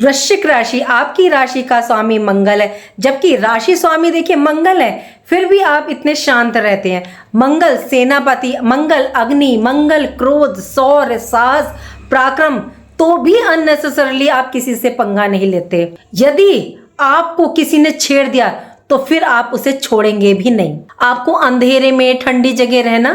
वृश्चिक राशि, आपकी राशि का स्वामी मंगल है, जबकि राशि स्वामी देखिए मंगल है, फिर भी आप इतने शांत रहते हैं। मंगल सेनापति, मंगल अग्नि, मंगल क्रोध, शौर्य, साहस, पराक्रम, तो भी अननेसेसरली आप किसी से पंगा नहीं लेते। यदि आपको किसी ने छेड़ दिया तो फिर आप उसे छोड़ेंगे भी नहीं। आपको अंधेरे में ठंडी जगह रहना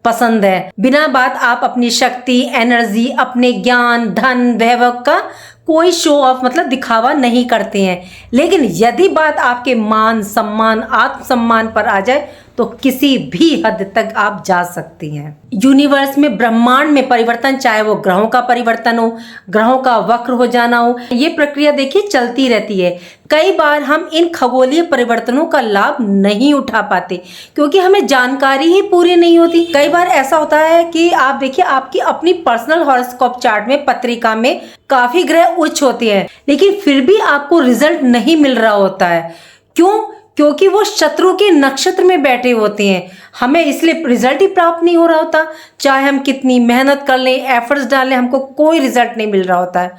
पसंद है। बिना बात आप अपनी शक्ति, एनर्जी, अपने ज्ञान, धन, वैभव का कोई शो ऑफ मतलब दिखावा नहीं करते हैं। लेकिन यदि बात आपके मान सम्मान, आत्मसम्मान पर आ जाए तो किसी भी हद तक आप जा सकती हैं। यूनिवर्स में, ब्रह्मांड में परिवर्तन, चाहे वो ग्रहों का परिवर्तन हो, ग्रहों का वक्र हो जाना हो, ये प्रक्रिया देखिए चलती रहती है। कई बार हम इन खगोलीय परिवर्तनों का लाभ नहीं उठा पाते क्योंकि हमें जानकारी ही पूरी नहीं होती। कई बार ऐसा होता है कि आप देखिए आपकी अपनी पर्सनल हॉरोस्कोप चार्ट में, पत्रिका में काफी ग्रह उच्च होते हैं, लेकिन फिर भी आपको रिजल्ट नहीं मिल रहा होता है। क्यों? क्योंकि वो शत्रु के नक्षत्र में बैठे होते हैं। हमें इसलिए रिजल्ट ही प्राप्त नहीं हो रहा होता। चाहे हम कितनी मेहनत कर लें, एफर्ट्स डालें, हमको कोई रिजल्ट नहीं मिल रहा होता है।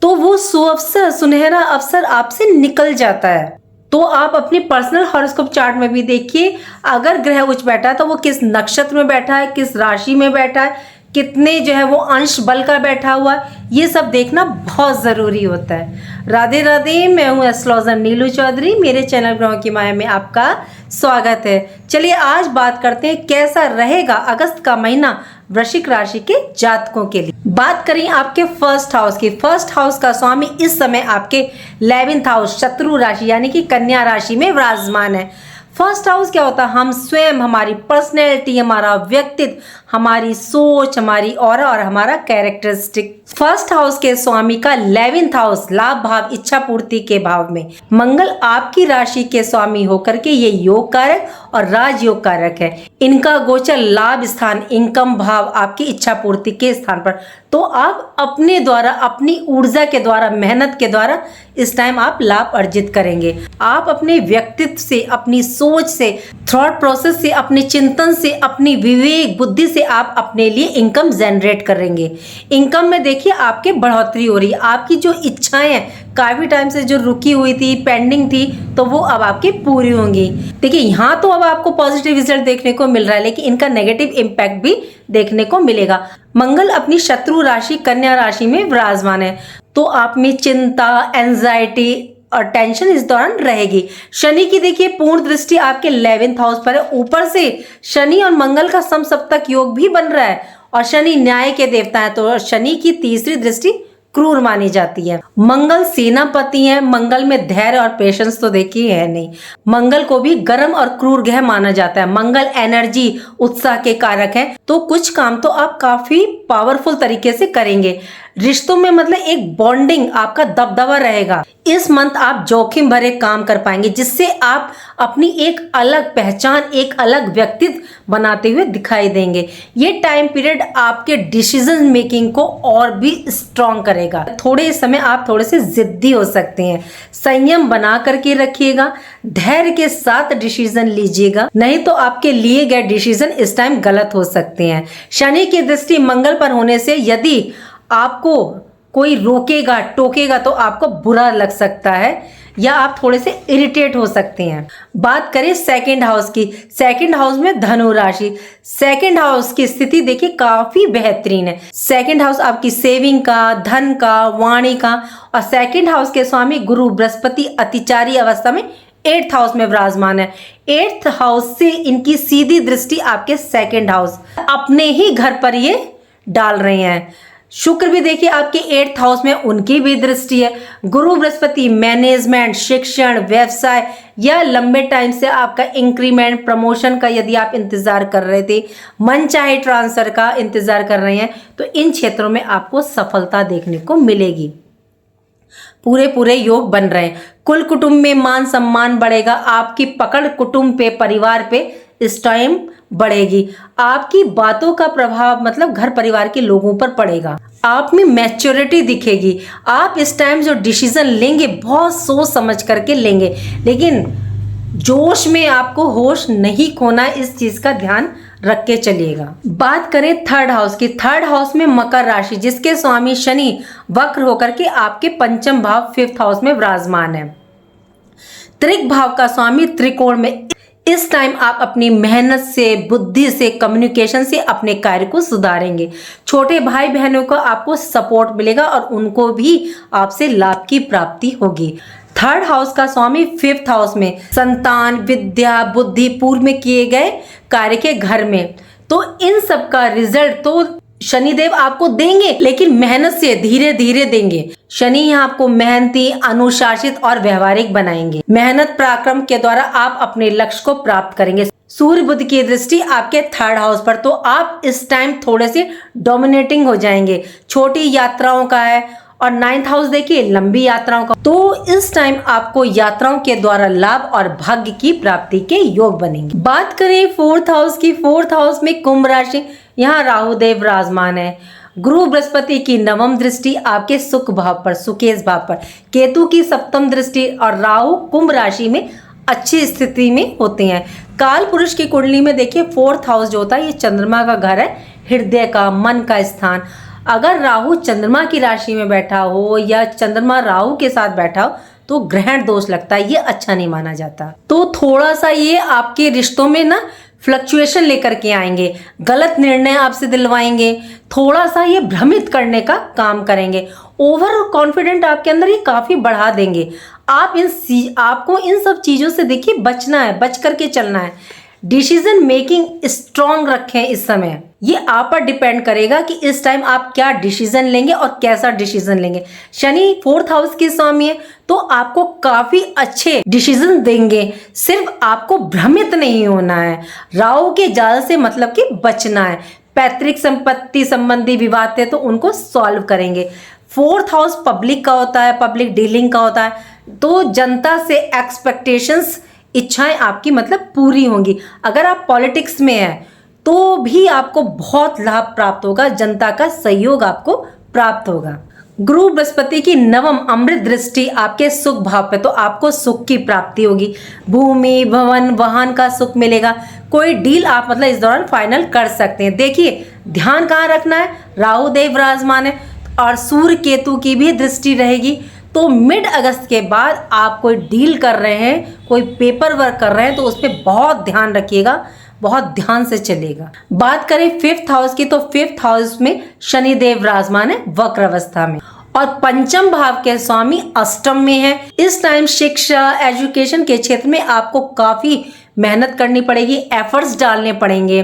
तो वो सुअवसर, सुनहरा अवसर आपसे निकल जाता है। तो आप अपनी पर्सनल हॉरोस्कोप चार्ट में भी देखिए, अगर ग्रह उच्च बैठा है तो वो किस नक्षत्र में बैठा है, किस राशि में बैठा है, कितने जो है वो अंश बल का बैठा हुआ है, ये सब देखना बहुत ज़रूरी होता है। राधे राधे, मैं हूँ एस्ट्रोलॉजर नीलू चौधरी। मेरे चैनल ग्रहों की माया में आपका स्वागत है। चलिए आज बात करते हैं कैसा रहेगा अगस्त का महीना वृश्चिक राशि के जातकों के लिए। बात करें आपके फर्स्ट हाउस की। फर्स्ट हाउस का स्वामी इस समय आपके 11th हाउस शत्रु राशि यानी कि कन्या राशि में विराजमान है। फर्स्ट हाउस क्या होता है? हम स्वयं, हमारी पर्सनैलिटी, हमारा व्यक्तित्व, हमारी सोच, हमारी ऑरा और हमारा कैरेक्टरिस्टिक। फर्स्ट हाउस के स्वामी का 11th हाउस लाभ भाव, इच्छा पूर्ति के भाव में। मंगल आपकी राशि के स्वामी होकर के ये योग कारक और राजयोग कारक है। इनका गोचर लाभ स्थान, इनकम भाव, आपकी इच्छा पूर्ति के स्थान पर। तो आप अपने द्वारा, अपनी ऊर्जा के द्वारा, मेहनत के द्वारा इस टाइम आप लाभ अर्जित करेंगे। आप अपने व्यक्तित्व से, अपनी सोच से, थॉट प्रोसेस से, अपने चिंतन से, अपनी विवेक बुद्धि से आप अपने लिए इनकम जनरेट करेंगे। इनकम में देखिए आपके बढ़ोतरी हो रही है। आपकी जो इच्छाएं हैं काफी टाइम से जो रुकी हुई थी, पेंडिंग थी, तो वो अब आपकी पूरी होंगी। देखिए यहाँ तो अब आपको पॉजिटिव रिजल्ट देखने को मिल रहा है, लेकिन इनका नेगेटिव इम्पैक्ट भी देखने को मिलेगा। मंगल अपनी शत्रु राशि कन्या राशि में विराजमान है, तो आप में चिंता, एंजाइटी और टेंशन इस दौरान रहेगी। शनि की देखिए पूर्ण दृष्टि आपके 11th हाउस पर है। ऊपर से शनि और मंगल का समसप्तक योग भी बन रहा है, और शनि न्याय के देवता है, तो शनि की तीसरी दृष्टि क्रूर मानी जाती है। मंगल सेनापति है। मंगल में धैर्य और पेशेंस तो देखिए है नहीं। मंगल को भी गर्म और क्रूर ग्रह माना जाता है। मंगल एनर्जी, उत्साह के कारक है, तो कुछ काम तो आप काफी पावरफुल तरीके से करेंगे। रिश्तों में मतलब एक बॉन्डिंग, आपका दबदबा रहेगा। इस मंथ आप जोखिम भरे काम कर पाएंगे, जिससे आप अपनी एक अलग पहचान, एक अलग व्यक्तित्व बनाते हुए दिखाई देंगे। ये टाइम पीरियड आपके डिसीजन मेकिंग को और भी स्ट्रॉन्ग करेगा। थोड़े समय आप थोड़े से जिद्दी हो सकते हैं। संयम बना करके रखिएगा, धैर्य के साथ डिसीजन लीजिएगा, नहीं तो आपके लिए गए डिसीजन इस टाइम गलत हो सकते हैं। शनि की दृष्टि मंगल पर होने से यदि आपको कोई रोकेगा, टोकेगा, तो आपको बुरा लग सकता है या आप थोड़े से इरिटेट हो सकते हैं। बात करें सेकंड हाउस की। सेकंड हाउस में धनु राशि। सेकंड हाउस की स्थिति देखिए काफी बेहतरीन है। सेकंड हाउस आपकी सेविंग का, धन का, वाणी का, और सेकंड हाउस के स्वामी गुरु बृहस्पति अतिचारी अवस्था में 8th हाउस में विराजमान है। 8th हाउस से इनकी सीधी दृष्टि आपके सेकंड हाउस, अपने ही घर पर ये डाल रहे हैं। शुक्र भी देखिए आपके 8th हाउस में, उनकी भी दृष्टि है। गुरु बृहस्पति मैनेजमेंट, शिक्षण, व्यवसाय या लंबे टाइम से आपका इंक्रीमेंट, प्रमोशन का यदि आप इंतजार कर रहे थे, मनचाहे ट्रांसफर का इंतजार कर रहे हैं, तो इन क्षेत्रों में आपको सफलता देखने को मिलेगी। पूरे योग बन रहे हैं। कुल कुटुंब में मान सम्मान बढ़ेगा। आपकी पकड़ कुटुंब पे, परिवार पे इस टाइम बढ़ेगी। आपकी बातों का प्रभाव मतलब घर परिवार के लोगों पर पड़ेगा। आप में मैच्योरिटी दिखेगी। आप इस टाइम जो डिसीजन लेंगे बहुत सोच समझ करके लेंगे, लेकिन जोश में आपको होश नहीं खोना, इस चीज का ध्यान रख के चलिएगा। बात करें थर्ड हाउस की, थर्ड हाउस में मकर राशि जिसके स्वामी शनि वक्र होकर के आपके पंचम भाव 5th हाउस में विराजमान है। त्रिक भाव का स्वामी त्रिकोण में। इस टाइम आप अपनी मेहनत से, बुद्धि से, कम्युनिकेशन से अपने कार्य को सुधारेंगे। छोटे भाई बहनों को आपको सपोर्ट मिलेगा और उनको भी आपसे लाभ की प्राप्ति होगी। थर्ड हाउस का स्वामी 5th हाउस में संतान, विद्या, बुद्धि, पूर्व में किए गए कार्य के घर में, तो इन सब का रिजल्ट तो शनिदेव आपको देंगे, लेकिन मेहनत से धीरे धीरे देंगे। शनि यहाँ आपको मेहनती, अनुशासित और व्यवहारिक बनाएंगे। मेहनत पराक्रम के द्वारा आप अपने लक्ष्य को प्राप्त करेंगे। सूर्य बुध की दृष्टि आपके थर्ड हाउस पर, तो आप इस टाइम थोड़े से डोमिनेटिंग हो जाएंगे। छोटी यात्राओं का है और 9th हाउस देखिए लंबी यात्राओं का, तो इस टाइम आपको यात्राओं के द्वारा लाभ और भाग्य की प्राप्ति के योग बनेंगे। बात करें 4th हाउस की, 4th हाउस में कुंभ राशि, यहाँ राहु देव विराजमान है। गुरु बृहस्पति की नवम दृष्टि आपके सुख भाव पर, सुकेश भाव पर, केतु की सप्तम दृष्टि और राहु कुंभ राशि में अच्छी स्थिति में होते हैं। काल पुरुष की कुंडली में देखिए 4th हाउस जो होता है ये चंद्रमा का घर है, हृदय का, मन का स्थान। अगर राहु चंद्रमा की राशि में बैठा हो या चंद्रमा राहु के साथ बैठा हो तो ग्रहण दोष लगता है, ये अच्छा नहीं माना जाता। तो थोड़ा सा ये आपके रिश्तों में ना फ्लक्चुएशन लेकर के आएंगे, गलत निर्णय आपसे दिलवाएंगे, थोड़ा सा ये भ्रमित करने का काम करेंगे। ओवर कॉन्फिडेंट आपके अंदर ये काफी बढ़ा देंगे। आपको इन सब चीजों से देखिए बचना है, बच करके चलना है। डिसीजन मेकिंग स्ट्रॉन्ग रखें इस समय, ये आप पर डिपेंड करेगा कि इस टाइम आप क्या डिसीजन लेंगे और कैसा डिसीजन लेंगे। शनि 4th हाउस के स्वामी है तो आपको काफी अच्छे डिसीजन देंगे, सिर्फ आपको भ्रमित नहीं होना है। राहु के जाल से मतलब कि बचना है। पैतृक संपत्ति संबंधी विवाद थे तो उनको सॉल्व करेंगे। 4th हाउस पब्लिक का होता है, पब्लिक डीलिंग का होता है, तो जनता से एक्सपेक्टेशंस, इच्छाएं आपकी मतलब पूरी होंगी। अगर आप पॉलिटिक्स में हैं तो भी आपको बहुत लाभ प्राप्त होगा, जनता का सहयोग आपको प्राप्त होगा। गुरु बृहस्पति की नवम अमृत दृष्टि आपके सुख भाव पे, तो आपको सुख की प्राप्ति होगी। भूमि, भवन, वाहन का सुख मिलेगा। कोई डील आप मतलब इस दौरान फाइनल कर सकते हैं। देखिए ध्यान कहाँ रखना है, राहु देव विराजमान है और सूर्य केतु की भी दृष्टि रहेगी। तो मिड अगस्त के बाद आप कोई डील कर रहे हैं, कोई पेपर वर्क कर रहे हैं तो उस पर बहुत ध्यान रखिएगा, बहुत ध्यान से चलेगा। बात करें 5th हाउस की, तो 5th हाउस में शनिदेव विराजमान है वक्र अवस्था में और पंचम भाव के स्वामी अष्टम में है। इस टाइम शिक्षा, एजुकेशन के क्षेत्र में आपको काफी मेहनत करनी पड़ेगी, एफर्ट्स डालने पड़ेंगे।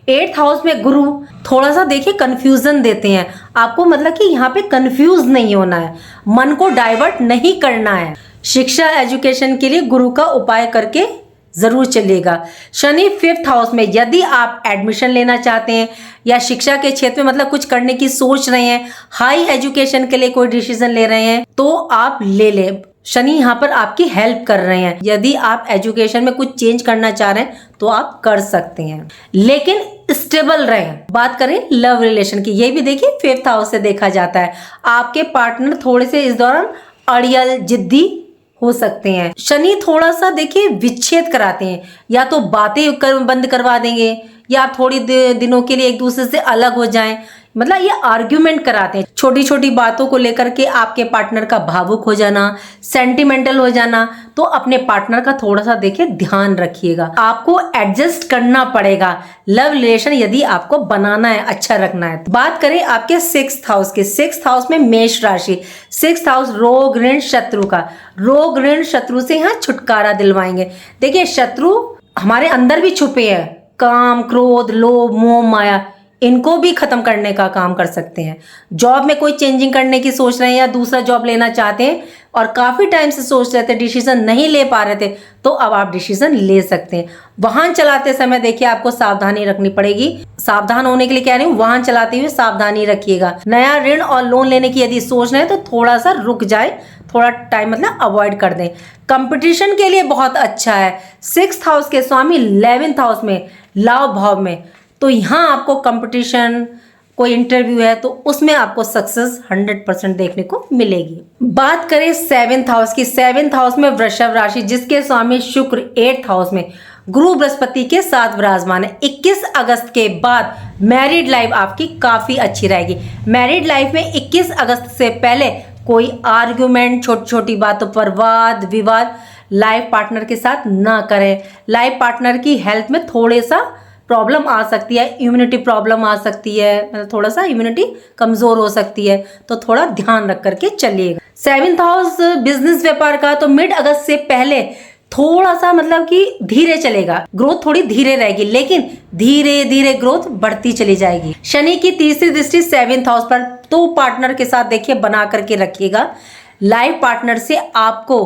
8th हाउस में गुरु थोड़ा सा देखिए कंफ्यूजन देते हैं आपको, मतलब कि यहाँ पे कंफ्यूज नहीं होना है, मन को डाइवर्ट नहीं करना है। शिक्षा, एजुकेशन के लिए गुरु का उपाय करके जरूर चलेगा। शनि 5th हाउस में, यदि आप एडमिशन लेना चाहते हैं या शिक्षा के क्षेत्र में मतलब कुछ करने की सोच रहे हैं, हाई एजुकेशन के लिए कोई डिसीजन ले रहे हैं तो आप ले लें। शनि यहाँ पर आपकी हेल्प कर रहे हैं। यदि आप एजुकेशन में कुछ चेंज करना चाह रहे हैं तो आप कर सकते हैं, लेकिन स्टेबल रहें। बात करें लव रिलेशन की, ये भी देखिए 5th हाउस से देखा जाता है। आपके पार्टनर थोड़े से इस दौरान अड़ियल, जिद्दी हो सकते हैं। शनि थोड़ा सा देखिए विच्छेद कराते हैं, या तो बातें बंद करवा देंगे या आप थोड़ी दिनों के लिए एक दूसरे से अलग हो जाएं, मतलब ये आर्ग्यूमेंट कराते हैं। छोटी छोटी बातों को लेकर के आपके पार्टनर का भावुक हो जाना, सेंटिमेंटल हो जाना, तो अपने पार्टनर का थोड़ा सा देखिए ध्यान रखिएगा। आपको एडजस्ट करना पड़ेगा लव रिलेशन यदि आपको बनाना है, अच्छा रखना है। बात करें आपके 6th हाउस के, 6th हाउस में मेष राशि। 6th हाउस रोग, ऋण, शत्रु का। रोग, ऋण, शत्रु से यहाँ छुटकारा दिलवाएंगे। देखिए शत्रु हमारे अंदर भी छुपे हैं, काम, क्रोध, लोभ, मोह, माया, इनको भी खत्म करने का काम कर सकते हैं। जॉब में कोई चेंजिंग करने की सोच रहे हैं या दूसरा जॉब लेना चाहते हैं और काफी टाइम से सोच रहे थे, डिसीजन नहीं ले पा रहे थे, तो अब आप डिसीजन ले सकते हैं। वाहन चलाते समय देखिए आपको सावधानी रखनी पड़ेगी। सावधान होने के लिए कह रही हूँ, वाहन चलाते हुए सावधानी रखिएगा। नया ऋण और लोन लेने की यदि सोच रहे हैं तो थोड़ा सा रुक जाए, थोड़ा टाइम मतलब अवॉइड कर दें। कंपटीशन के लिए बहुत अच्छा है। 6th हाउस के स्वामी 11th हाउस में, लाभ भाव में, तो यहाँ आपको कंपटीशन, कोई इंटरव्यू है तो उसमें आपको सक्सेस 100% देखने को मिलेगी। बात करें 7th हाउस की, 7th हाउस में वृषभ राशि जिसके स्वामी शुक्र 8th हाउस में, गुरु बृहस्पति के साथ विराजमान है। 21 अगस्त के बाद मैरिड लाइफ आपकी काफ़ी अच्छी रहेगी। मैरिड लाइफ में 21 अगस्त से पहले कोई आर्ग्यूमेंट, छोटी छोटी बातों पर वाद विवाद लाइफ पार्टनर के साथ ना करें। लाइफ पार्टनर की हेल्थ में थोड़े सा प्रॉब्लम आ सकती है, इम्यूनिटी प्रॉब्लम आ सकती है, मतलब थोड़ा सा इम्यूनिटी कमज़ोर हो सकती है, तो थोड़ा ध्यान रख करके चलिएगा। 7th हाउस बिजनेस व्यापार का, तो मिड अगस्त से पहले थोड़ा सा मतलब कि धीरे चलेगा, ग्रोथ थोड़ी धीरे रहेगी, लेकिन धीरे धीरे ग्रोथ बढ़ती चली जाएगी। शनि की तीसरी दृष्टि 7th हाउस पर, तो पार्टनर के साथ देखिए बना करके रखिएगा। लाइफ पार्टनर से आपको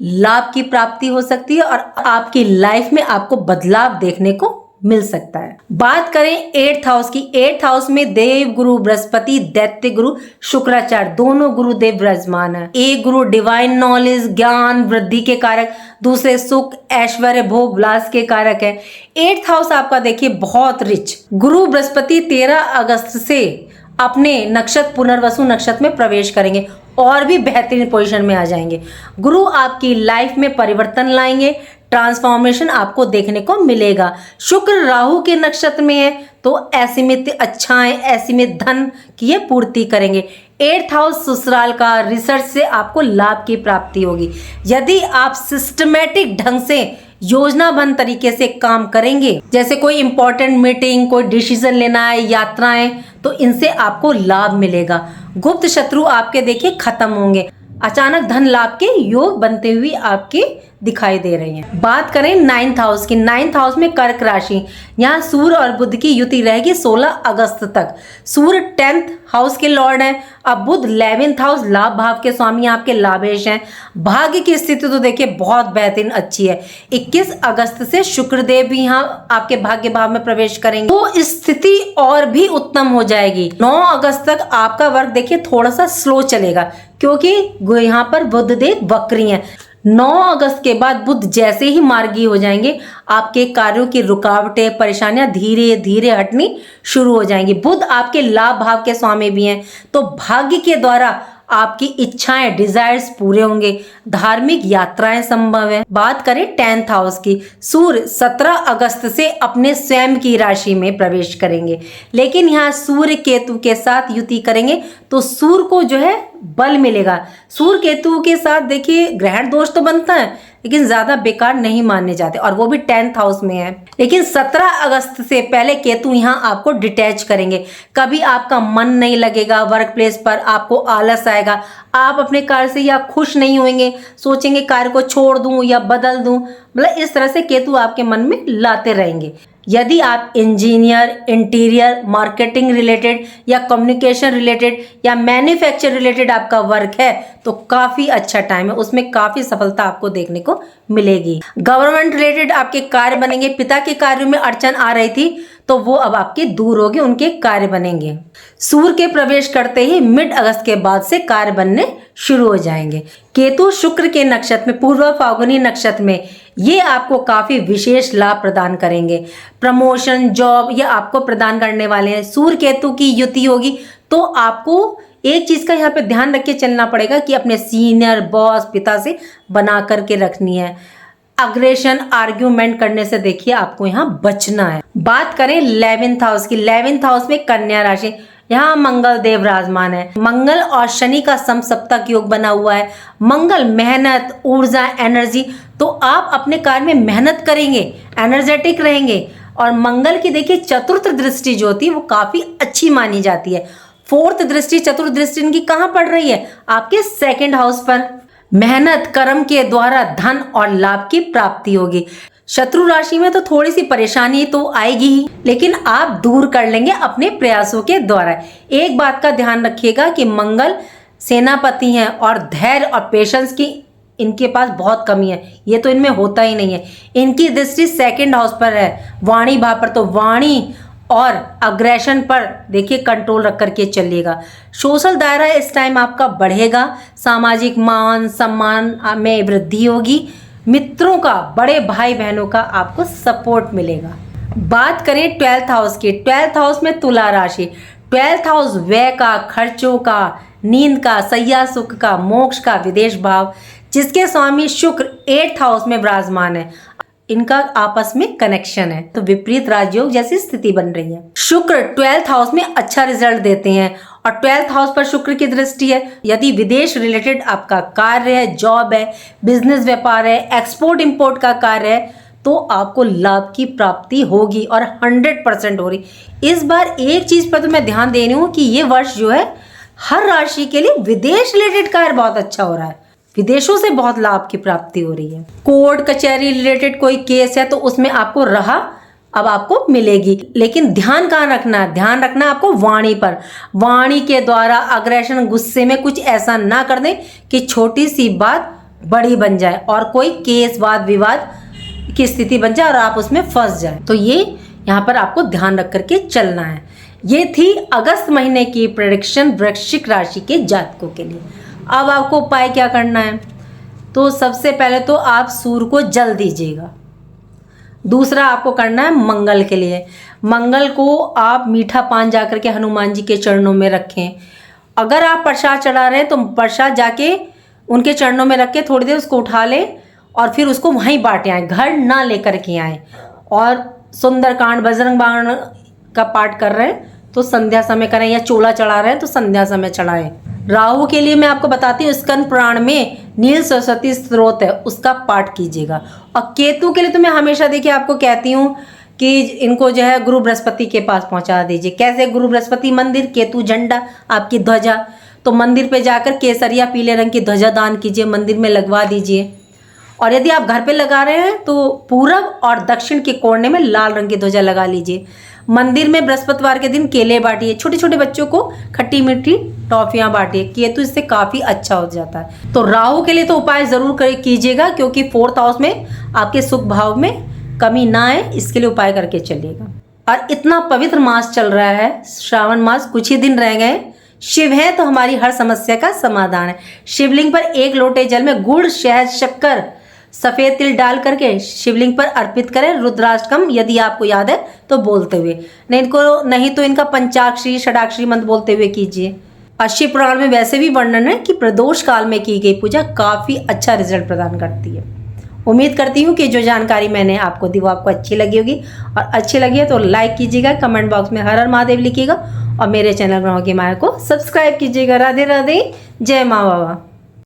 लाभ की प्राप्ति हो सकती है और आपकी लाइफ में आपको बदलाव देखने को मिल सकता है। बात करें 8th हाउस की, 8th हाउस में देव गुरु बृहस्पति, दैत्य गुरु शुक्राचार्य, दोनों गुरुदेव विराजमान है। एक गुरु डिवाइन नॉलेज, ज्ञान वृद्धि के कारक, दूसरे सुख ऐश्वर्य भोग विलास के कारक है। 8th हाउस आपका देखिए बहुत रिच। गुरु बृहस्पति 13 अगस्त से अपने नक्षत्र पुनर्वसु नक्षत्र में प्रवेश करेंगे और भी बेहतरीन पोजीशन में आ जाएंगे। गुरु आपकी लाइफ में परिवर्तन लाएंगे, ट्रांसफॉर्मेशन आपको देखने को मिलेगा। शुक्र राहु के नक्षत्र में है, तो असीमित अच्छाएं, असीमित धन की ये पूर्ति करेंगे। 8th हाउस ससुराल का, रिसर्च से आपको लाभ की प्राप्ति होगी। यदि आप सिस्टमेटिक ढंग से योजनाबद्ध तरीके से काम करेंगे, जैसे कोई इंपॉर्टेंट मीटिंग, कोई डिसीजन लेना है, यात्राएं, तो इनसे आपको लाभ मिलेगा। गुप्त शत्रु आपके देखिए खत्म होंगे। अचानक धन लाभ के योग बनते हुए आपके दिखाई दे रहे हैं। बात करें 9th हाउस की, 9th हाउस में कर्क राशि, यहाँ सूर्य और बुध की युति रहेगी 16 अगस्त तक। सूर्य 10th हाउस के लॉर्ड हैं, अब बुध 11th हाउस लाभ भाव के स्वामी आपके लाभेश हैं। भाग्य की स्थिति तो देखिए बहुत बेहतरीन अच्छी है। 21 अगस्त से शुक्रदेव भी यहाँ आपके भाग्य भाव में प्रवेश करेंगे, तो स्थिति और भी उत्तम हो जाएगी। 9 अगस्त तक आपका वर्क देखिए थोड़ा सा स्लो चलेगा, क्योंकि यहाँ पर बुधदेव वक्री हैं। 9 अगस्त के बाद बुध जैसे ही मार्गी हो जाएंगे, आपके कार्यों की रुकावटें, परेशानियां धीरे धीरे हटनी शुरू हो जाएंगी। बुध आपके लाभ भाव के स्वामी भी हैं, तो भाग्य के द्वारा आपकी इच्छाएं, डिजायर्स पूरे होंगे। धार्मिक यात्राएं संभव है। बात करें 10th हाउस की, सूर्य 17 अगस्त से अपने स्वयं की राशि में प्रवेश करेंगे, लेकिन यहाँ सूर्य केतु के साथ युति करेंगे, तो सूर्य को जो है बल मिलेगा। सूर्य केतु के साथ देखिए ग्रहण दोष तो बनता है, लेकिन ज्यादा बेकार नहीं माने जाते, और वो भी 10th हाउस में है। लेकिन 17 अगस्त से पहले केतु यहाँ आपको डिटैच करेंगे। कभी आपका मन नहीं लगेगा वर्क प्लेस पर, आपको आलस आएगा, आप अपने कार्य से या खुश नहीं होंगे, सोचेंगे कार्य को छोड़ दूं या बदल दूं, मतलब इस तरह से केतु आपके मन में लाते रहेंगे। यदि आप इंजीनियर, इंटीरियर, मार्केटिंग रिलेटेड या कम्युनिकेशन रिलेटेड या मैन्युफैक्चर रिलेटेड आपका वर्क है, तो काफ़ी अच्छा टाइम है, उसमें काफ़ी सफलता आपको देखने को मिलेगी। गवर्नमेंट रिलेटेड आपके कार्य बनेंगे। पिता के कार्यों में अड़चन आ रही थी, तो वो अब आपके दूर होगी, उनके कार्य बनेंगे। सूर्य के प्रवेश करते ही मिड अगस्त के बाद से कार्य बनने शुरू हो जाएंगे। केतु शुक्र के नक्षत्र में, पूर्व फाल्गुनी नक्षत्र में, ये आपको काफी विशेष लाभ प्रदान करेंगे। प्रमोशन, जॉब ये आपको प्रदान करने वाले हैं। सूर्य केतु की युति होगी, तो आपको एक चीज का यहाँ पे ध्यान रख के चलना पड़ेगा कि अपने सीनियर, बॉस, पिता से बना करके रखनी है। अग्रेशन, आर्ग्यूमेंट करने से देखिए आपको यहाँ बचना है। बात करें 11th हाउस की, 11th हाउस में कन्या राशि, यहाँ मंगल देव विराजमान है। मंगल और शनि का समसप्तक योग बना हुआ है। मंगल मेहनत, ऊर्जा, एनर्जी, तो आप अपने कार्य में मेहनत करेंगे, एनर्जेटिक रहेंगे। और मंगल की देखिए चतुर्थ दृष्टि जो होती है वो काफी अच्छी मानी जाती है। 4th दृष्टि, चतुर्थ दृष्टि इनकी कहाँ पड़ रही है? आपके 2nd हाउस पर। मेहनत कर्म के द्वारा धन और लाभ की प्राप्ति होगी। शत्रु राशि में तो थोड़ी सी परेशानी तो आएगी ही, लेकिन आप दूर कर लेंगे अपने प्रयासों के द्वारा। एक बात का ध्यान रखिएगा कि मंगल सेनापति हैं और धैर्य और पेशेंस की इनके पास बहुत कमी है, ये तो इनमें होता ही नहीं है। इनकी दृष्टि 2nd हाउस पर है, वाणी भाव पर, तो वाणी और अग्रेशन पर देखिए कंट्रोल रख करके चलिएगा। सोशल दायरा इस टाइम आपका बढ़ेगा, सामाजिक मान सम्मान में वृद्धि होगी। मित्रों का, बड़े भाई बहनों का आपको सपोर्ट मिलेगा। बात करें 12th हाउस की, 12th हाउस में तुला राशि। 12th हाउस व्यय का, खर्चों का, नींद का, सैया सुख का, मोक्ष का, विदेश भाव, जिसके स्वामी शुक्र 8th हाउस में विराजमान है। इनका आपस में कनेक्शन है, तो विपरीत राजयोग जैसी स्थिति बन रही है। शुक्र 12th हाउस में अच्छा रिजल्ट देते हैं और 12th हाउस पर शुक्र की दृष्टि है। यदि विदेश रिलेटेड आपका कार्य है, जॉब है, बिजनेस व्यापार है, एक्सपोर्ट इंपोर्ट का कार्य है, तो आपको लाभ की प्राप्ति होगी और 100% हो रही। इस बार एक चीज पर तो मैं ध्यान दे रही हूँ कि ये वर्ष जो है हर राशि के लिए विदेश रिलेटेड कार्य बहुत अच्छा हो रहा है, विदेशों से बहुत लाभ की प्राप्ति हो रही है। कोर्ट कचहरी रिलेटेड कोई केस है तो उसमें आपको रहा, अब आपको मिलेगी, लेकिन ध्यान कहाँ रखना है? ध्यान रखना है आपको वाणी पर। वाणी के द्वारा अग्रेशन, गुस्से में कुछ ऐसा ना कर दें कि छोटी सी बात बड़ी बन जाए और कोई केस वाद विवाद की स्थिति बन जाए और आप उसमें फंस जाए। तो ये यहाँ पर आपको ध्यान रख करके चलना है। ये थी अगस्त महीने की प्रेडिक्शन वृश्चिक राशि के जातकों के लिए। अब आपको उपाय क्या करना है? तो सबसे पहले तो आप सूर्य को जल दीजिएगा। दूसरा आपको करना है मंगल के लिए, मंगल को आप मीठा पान जाकर के हनुमान जी के चरणों में रखें। अगर आप प्रसाद चढ़ा रहे हैं तो प्रसाद जाके उनके चरणों में रख के थोड़ी देर उसको उठा लें और फिर उसको वहीं बांटे आए, घर ना लेकर के आए। और सुंदरकांड, बजरंग बाण का पाठ कर रहे हैं तो संध्या समय करें, या चोला चढ़ा रहे हैं तो संध्या समय चढ़ाएं। राहु के लिए मैं आपको बताती हूँ, स्कंद पुराण में नील सरस्वती स्त्रोत है, उसका पाठ कीजिएगा। और केतु के लिए तो मैं हमेशा देखिए आपको कहती हूँ कि इनको जो है गुरु बृहस्पति के पास पहुंचा दीजिए। कैसे? गुरु बृहस्पति मंदिर, केतु झंडा, आपकी ध्वजा, तो मंदिर पे जाकर केसरिया पीले रंग की ध्वजा दान कीजिए, मंदिर में लगवा दीजिए। और यदि आप घर पे लगा रहे हैं तो पूरब और दक्षिण के कोने में लाल रंग की ध्वजा लगा लीजिए। मंदिर में बृहस्पतिवार के दिन केले बांटिए, छोटे छोटे बच्चों को खट्टी मीठी टॉफियां बांटिए, केतु इससे काफी अच्छा हो जाता है। तो राहु के लिए तो उपाय जरूर कीजिएगा, क्योंकि 4th हाउस में आपके सुख भाव में कमी ना आए, इसके लिए उपाय करके चलिएगा। और इतना पवित्र मास चल रहा है, श्रावण मास, कुछ ही दिन रह गए। शिव है तो हमारी हर समस्या का समाधान है। शिवलिंग पर 1 लोटे जल में गुड़, शहद, शक्कर, सफेद तिल डाल करके शिवलिंग पर अर्पित करें। रुद्राष्टकम यदि आपको याद है तो बोलते हुए, नहीं तो इनका पंचाक्षरी षडाक्षरी मंत्र बोलते हुए कीजिए। और शिव पुराण में वैसे भी वर्णन है कि प्रदोष काल में की गई पूजा काफी अच्छा रिजल्ट प्रदान करती है। उम्मीद करती हूँ कि जो जानकारी मैंने आपको दी वो आपको अच्छी लगी होगी, और अच्छी लगी है तो लाइक कीजिएगा, कमेंट बॉक्स में हर हर महादेव लिखिएगा और मेरे चैनल ग्रहों की माया को सब्सक्राइब कीजिएगा। राधे राधे, जय माँ बाबा।